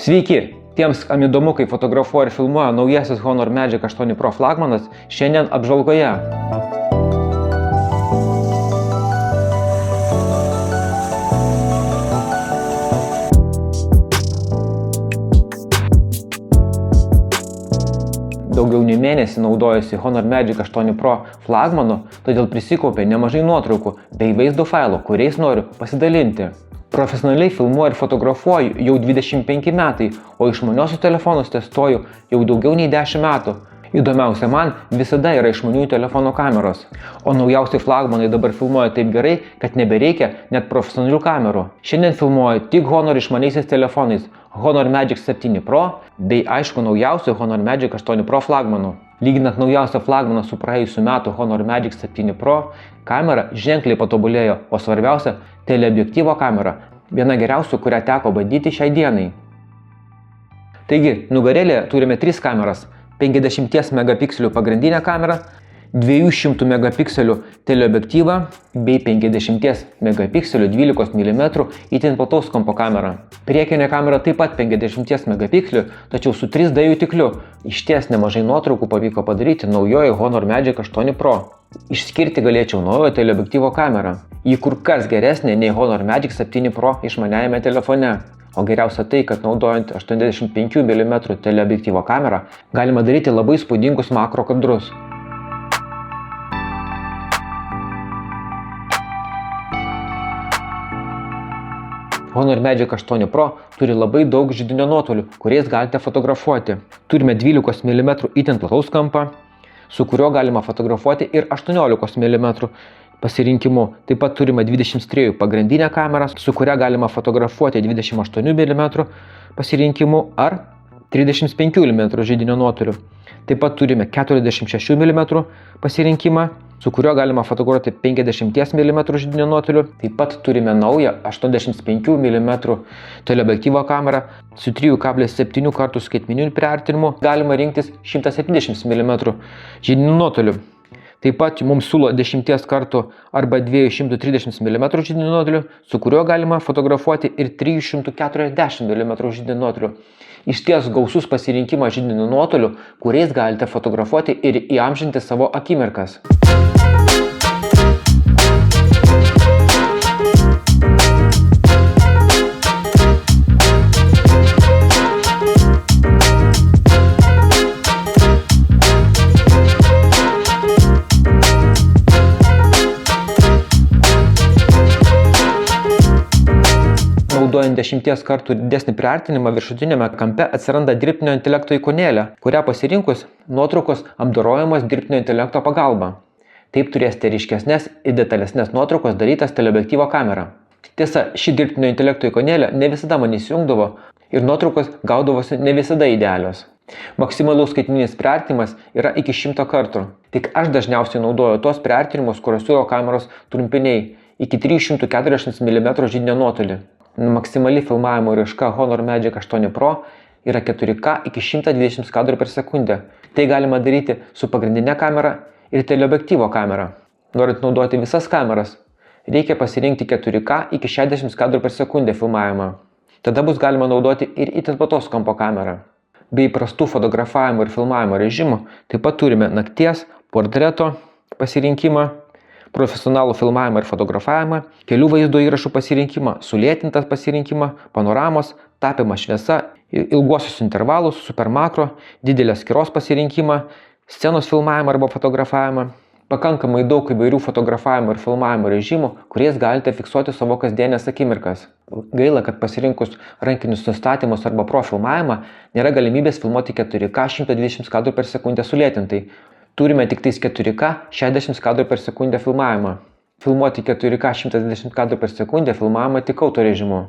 Sveiki! Tiems, kam įdomu, kaip fotografuoja ir filmuoja naujasis Honor Magic 8 Pro flagmanas, šiandien apžvalgoje. Daugiau nei mėnesį naudojusi Honor Magic 8 Pro flagmanu, todėl prisikaupė nemažai nuotraukų bei vaizdo failų, kuriais noriu pasidalinti. Profesionaliai filmuoju ir fotografuoju jau 25 metai, o išmaniuosius telefonus testuoju jau daugiau nei 10 metų. Įdomiausia man visada yra išmaniųjų telefonų kameros. O naujausi flagmanai dabar filmuoja taip gerai, kad nebereikia net profesionalių kamerų. Šiandien filmuoju tik Honor išmaniaisiais telefonais Honor Magic 7 Pro bei aišku naujausiu Honor Magic 8 Pro flagmanu. Lyginant naujausią flagmaną su praėjusiu metu Honor Magic 7 Pro, kamera ženkliai patobulėjo, o svarbiausia – teleobjektyvo kamera, viena geriausių, kurią teko bandyti šiai dienai. Taigi, nugarėlėje turime 3 kameras – 50 megapikselių pagrindinę kamerą, 200 megapikselių teleobjektyvą bei 50 megapikselių 12 mm itin plataus kampo kamerą. Priekinė kamera taip pat 50 megapikselių, tačiau su 3D jutikliu. Išties nemažai nuotraukų pavyko padaryti naujoje Honor Magic 8 Pro. Išskirti galėčiau naujojo teleobjektyvo kamerą. Ji kur kas geresnė nei Honor Magic 7 Pro išmaniajame telefone. O geriausia tai, kad naudojant 85 mm teleobjektyvo kamerą galima daryti labai įspūdingus makro kadrus. Honor Magic 8 Pro turi labai daug židinio nuotolių, kuriais galite fotografuoti. Turime 12 mm itin plataus kampą, su kuriuo galima fotografuoti ir 18 mm pasirinkimu. Taip pat turime 23 pagrindinę kamerą, su kuria galima fotografuoti 28 mm pasirinkimu ar 35 mm židinio nuotoliu. Taip pat turime 46 mm pasirinkimą, su kuriuo galima fotografuoti 50 mm židinio nuotoliu. Taip pat turime naują 85 mm teleobjektyvo kamerą su 3,7 kartų skaitmeniniu priartinimu. Galima rinktis 170 mm židinio nuotoliu. Taip pat mums siūlo 10 kartų arba 230 mm židinio nuotoliu, su kuriuo galima fotografuoti ir 340 mm židinio nuotoliu. Išties gausus pasirinkimas židinio nuotoliu, kuriais galite fotografuoti ir įamžinti savo akimirkas. Naudojant 10 kartų didesnį priartinimą viršutiniame kampe atsiranda dirbtinio intelekto ikonėlė, kurią pasirinkus nuotraukos apdorojamos dirbtinio intelekto pagalba. Taip turėsite ryškesnės ir detalesnės nuotraukos darytas teleobjektyvo kamera. Tiesa, ši dirbtinio intelekto ikonėlė ne visada man įsijungdavo ir nuotraukos gaudavosi ne visada idealios. Maksimalus skaitmeninis priartinimas yra iki 100 kartų. Tik aš dažniausiai naudoju tos priartinimus, kuriuos siūlo kameros trumpiniai iki 340 mm židinio nuotolį. Maksimali filmavimo raiška Honor Magic 8 Pro yra 4K iki 120 kadrų per sekundę. Tai galima daryti su pagrindinė kamera ir teleobjektyvo kamera. Norint naudoti visas kameras, reikia pasirinkti 4K iki 60 kadrų per sekundę filmavimą. Tada bus galima naudoti ir itin plataus kampo kamerą. Bei įprastų fotografavimo ir filmavimo režimų taip pat turime nakties, portreto pasirinkimą, profesionalų filmavimą ir fotografavimą, kelių vaizdo įrašų pasirinkimą, sulėtintą pasirinkimą, panoramos, tapimą šviesa, ilguosius intervalus, super makro, didelės skyros pasirinkimą, scenos filmavimą arba fotografavimą. Pakankamai daug įvairių fotografavimo ir filmavimo režimų, kuriais galite fiksuoti savo kasdienės akimirkas. Gaila, kad pasirinkus rankinius nustatymus arba pro filmavimą nėra galimybės filmuoti 4K 120 kadrų per sekundę sulėtintai. Turime tik tais 4K 60 kadrų per sekundę filmavimą. Filmuoti 4K 120 kadrų per sekundę filmavimą tik auto režimu.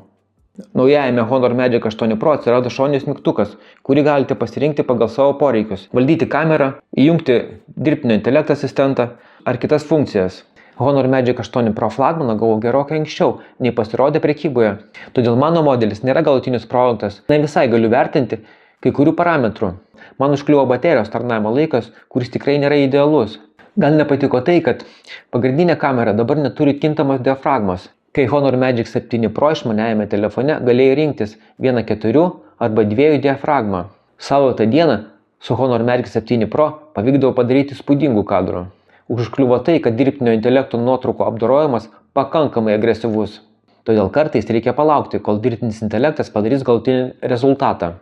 Naujajame Honor Magic 8 Pro atsirado šoninis mygtukas, kurį galite pasirinkti pagal savo poreikius. Valdyti kamerą, įjungti dirbtinio intelekto asistentą ar kitas funkcijas. Honor Magic 8 Pro flagmaną gavau gerokai anksčiau, nei pasirodė prekyboje. Todėl mano modelis nėra galutinis produktas. Ne visai galiu vertinti kai kurių parametrų. Man užkliuvo baterijos tarnavimo laikas, kuris tikrai nėra idealus. Gal nepatiko tai, kad pagrindinė kamera dabar neturi kintamos diafragmos. Kai Honor Magic 7 Pro išmaniajame telefone galėjai rinktis vieną 4 arba 2 diafragma. Saulėtą dieną su Honor Merki 7 Pro pavykdavo padaryti įspūdingų kadrų. Užkliuvo tai, kad dirbtinio intelekto nuotraukų apdorojimas pakankamai agresyvus. Todėl kartais reikia palaukti, kol dirbtinis intelektas padarys galutinį rezultatą.